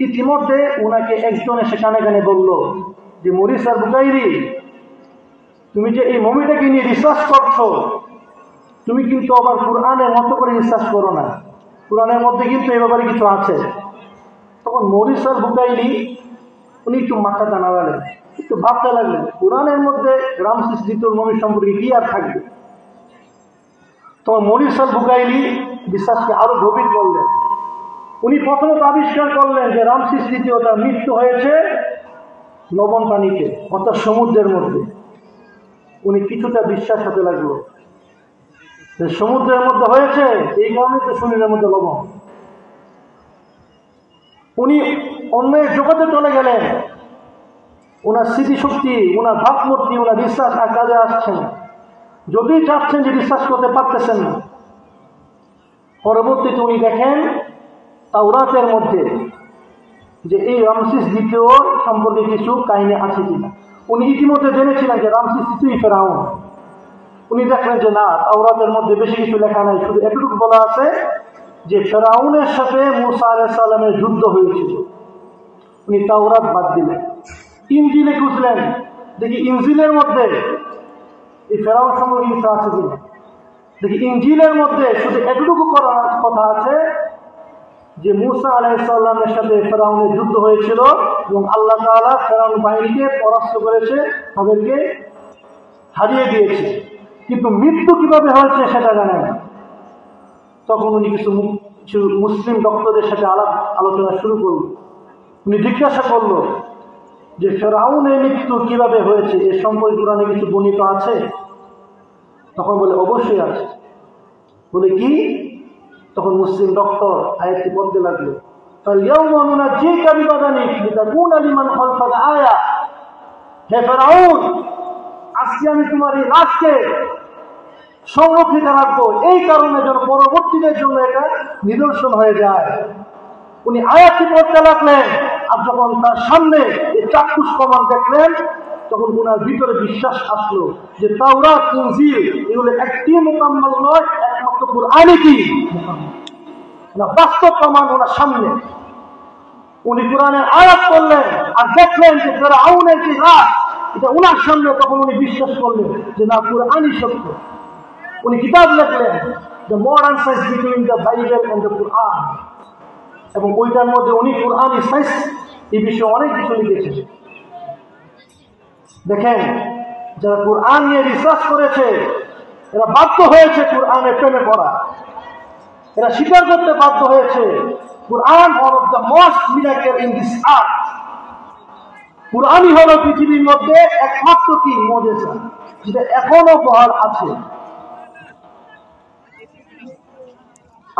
ইতিমধ্যে ওনাকে একজন এসে কানে কানে বলল যে মরিস আর বুকাইরি, তুমি যে এই মমিটাকে নিয়ে রিসার্চ করছো, তুমি কিন্তু আবার কোরআনের মতো করে রিসার্চ করো না, কোরআনের মধ্যে কিন্তু এই ব্যাপারে কিছু আছে। তখন মরিস আর বুকাইরি উনি একটু মাথাটা নাড়ালেন, একটু ভাবতে লাগলেন, কোরআনের মধ্যে রামসিস দ্বিতীয় মমি সম্পর্কে কি আর থাকবে। তখন মরিস আর বুকাইরি বিশ্বাসকে আরো গভীর করলেন। উনি প্রথমত আবিষ্কার করলেন যে রামসিস দ্বিতীয় তার মৃত্যু হয়েছে লবণ পানিতে, অর্থাৎ সমুদ্রের মধ্যে। উনি কিছুটা বিশ্বাস হতে লাগলো যে সমুদ্রের মধ্যে হয়েছে, এই কারণে তো শরীরের মধ্যে লবণ। উনি অন্য জগতে চলে গেলেন, ওনার স্মৃতিশক্তি, ওনার ভাবমূর্তি, ওনার বিশ্বাস আর কাজে আসছে না। যদি চাচ্ছেন যে বিশ্বাস করতে পারতেছেন না। পরবর্তীতে উনি দেখেন তাওরাতের মধ্যে যে এই রামসিস দ্বিতীয় সম্পর্কে কিছু কাহিনী আছে কিনা। উনি ইতিমধ্যে জেনেছিলেন যে রামসিস দ্বিতীয় ফেরাউন। উনি দেখলেন যে না, তাওরাতের মধ্যে বেশি কিছু লেখা নাই, শুধু এতটুকু বলা আছে যে ফেরাউনের সাথে মুসা আলাইহিস সালামের যুদ্ধ হয়েছিল। উনি তাওরাত বাদ দিলেন, ইনজিলে খুঁজলেন, দেখি ইনজিলের মধ্যে এই ফেরাউন সম্পর্কে কিছু আছে কিনা। দেখি ইনজিলের মধ্যে শুধু এতটুকু কথা আছে যে মুসা আলাইহিস সালামের সাথে ফেরাউনের যুদ্ধ হয়েছিল এবং আল্লাহ তাআলা ফেরাউন বাহিনীকে পরাস্ত করেছে, তাদেরকে হারিয়ে দিয়েছে, কিন্তু মৃত্যু কিভাবে হয়েছে সেটা জানে না। তখন উনি কিছু মুসলিম ডক্টরদের সাথে আলোচনা শুরু করল। উনি জিজ্ঞাসা করল যে ফেরাউনের মৃত্যু কিভাবে হয়েছে, এর সম্পর্কে কোরআনে কিছু বর্ণিত আছে? তখন বলে অবশ্যই আছে। বলে কি? তখন মুসলিম ডক্টর আয়াতটি পড়তে লাগলো, হে ফেরাউন, আজকে আমি তোমার এই লাশকে সংরক্ষিত রাখবো, এই কারণে যেন পরবর্তীদের জন্য এটা নিদর্শন হয়ে যায়। উনি আয়াতটি পড়তে লাগলেন, আর যখন তার সামনে এই চাক্ষুষ প্রমাণ দেখলেন, তখন ওনার ভিতরে বিশ্বাস আসলো যে তাওরাত, ইনজিল এগুলো একটি মুকাম্মাল নয়, একমাত্র কুরআনই কি না, বাস্তব প্রমাণ ওনার সামনে। উনি কোরআনের আয়াত করলেন আর দেখলেন যে ফেরাউনের যে লাশ এটা ওনার সামনে, তখন উনি বিশ্বাস করলেন যে না, কুরআনই সত্য। উনি কিতাব লিখলেন, the modern science between the Bible and the Quran, এবং ওইটার মধ্যে উনি কোরআনি সায়েন্স এই বিষয়ে অনেক কিছু লিখেছেন। দেখেন, যারা কোরআন নিয়ে রিসার্চ করেছে এরা বাধ্য হয়েছে কোরআনের প্রেমে পড়া, এরা স্বীকার করতে বাধ্য হয়েছে Quran one of the most miracle in this earth. কোরআনই হলো পৃথিবীর মধ্যে একমাত্র কি মুজিজা যেটা এখনো বহাল আছে।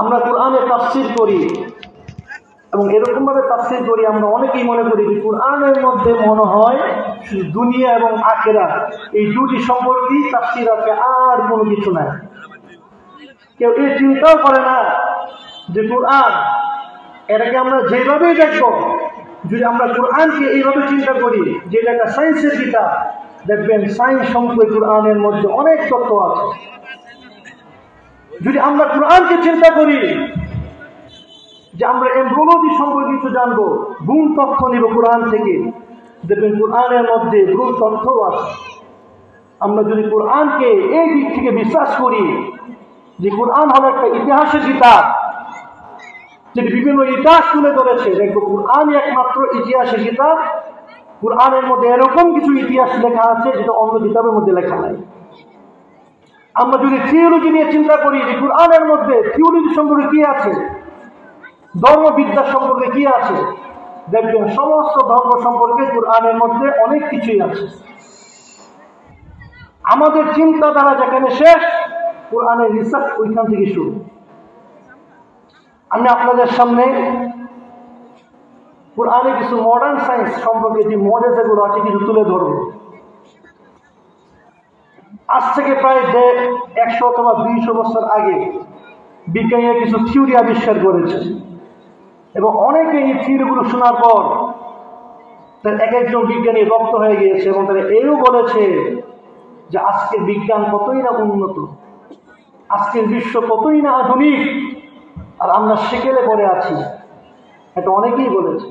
আমরা কোরআনের তাফসীর করি এবং এরকম ভাবে তাফসীর করি, আমরা অনেকেই মনে করি যে কোরআনের মধ্যে মনে হয় দুনিয়া এবং আখিরাত এই দুটি সম্পর্কেই তাফসীর আছে, আর কোনো কিছু নাই। কেউ এই চিন্তাও করে না যে কোরআন এটাকে আমরা যেভাবেই দেখব, যদি আমরা কোরআনকে এইভাবে চিন্তা করি যে এটা একটা সায়েন্সের কিতাব, দেখবেন সায়েন্স সম্পর্কে কোরআনের মধ্যে অনেক তথ্য আছে। যদি আমরা কোরআনকে চিন্তা করি যে আমরা এমব্রিওলজি সম্পর্কে কিছু জানবো, ভ্রূণ তথ্য নিব কোরআন থেকে, দেখবেন কোরআনের মধ্যে ভ্রূণ তথ্যও আছে। আমরা যদি কোরআনকে এই দিক থেকে বিশ্বাস করি যে কোরআন হলো একটা ইতিহাসের কিতাব, যেটি বিভিন্ন ইতিহাস তুলে ধরেছে, দেখবো কোরআনই একমাত্র ইতিহাসের কিতাব। কোরআনের মধ্যে এরকম কিছু ইতিহাস লেখা আছে যেটা অন্য কিতাবের মধ্যে লেখা নাই। আমরা যদি থিওলজি নিয়ে চিন্তা করি যে কোরআনের মধ্যে থিওলজি সম্পর্কে কি আছে, ধর্মবিদ্যা সম্পর্কে কি আছে, দেখবেন সমস্ত ধর্ম সম্পর্কে কোরআনের মধ্যে অনেক কিছুই আছে। আমাদের চিন্তাধারা যেখানে শেষ, কোরআনের রিসার্চ ওইখান থেকে শুরু। আমি আপনাদের সামনে কোরআনে কিছু মডার্ন সায়েন্স সম্পর্কে যে মডেলগুলো আছে কিছু তুলে ধরব। আজ থেকে প্রায় 100 অথবা 200 বছর আগে বিজ্ঞানীরা কিছু থিওরি আবিষ্কার করেছে এবং অনেকে এই থিওরিগুলো শোনার পর তার এক একজন বিজ্ঞানী রপ্ত হয়ে গিয়েছে এবং তারা এও বলেছে যে আজকের বিজ্ঞান কতই না উন্নত, আজকের বিশ্ব কতই না আধুনিক, আর আমরা সেকেলে পড়ে আছি। এটা অনেকেই বলেছে।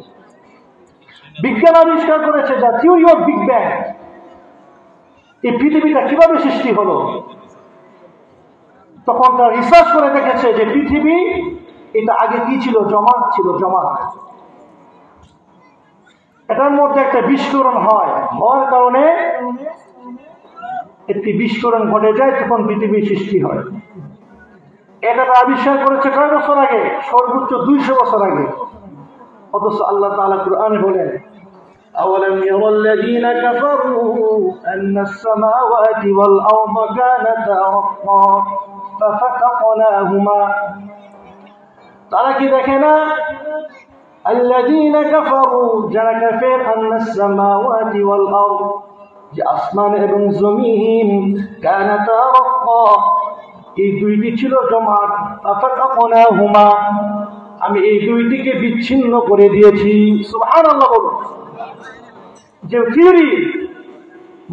বিজ্ঞান আবিষ্কার করেছে যা থিওরি অফ বিগ ব্যাং, এই পৃথিবীটা কিভাবে সৃষ্টি হলো। তখন তারা রিসার্চ করে দেখেছে যে পৃথিবী এটা আগে কি ছিল, জমাট ছিল, জমাট। এটার মধ্যে একটা বিস্ফোরণ হয়, হওয়ার কারণে একটি বিস্ফোরণ ঘটে যায়, তখন পৃথিবীর সৃষ্টি হয়। এটা আবিষ্কার করেছে কয় বছর আগে? সর্বোচ্চ 200 বছর আগে। অথচ আল্লাহ তাআলা কুরআনে বলেন, أولم ير الذين كفروا أن السماوات والأرض كانتا رتقا ففتقناهما। তারা কি দেখে না? الذين كفروا, যারা কাফের, أن السماوات والأرض, যে আসমান এবং জমিন, كانتا رتقا, এই দুইটি ছিল জমাট, ففتقناهما, আমি এই দুইটিকে বিচ্ছিন্ন করে দিয়েছি। সুবহানাল্লাহ বলুন। যে থিওরি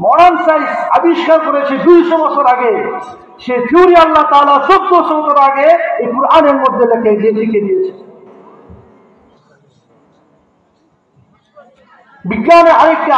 মডার্ন সায়েন্স আবিষ্কার করেছে 200 বছর আগে, সে থিওরি আল্লাহ তাআলা 1400 বছর আগে এই কুরআনের মধ্যে লিখে দিয়েছে। বিজ্ঞানের আরেকটা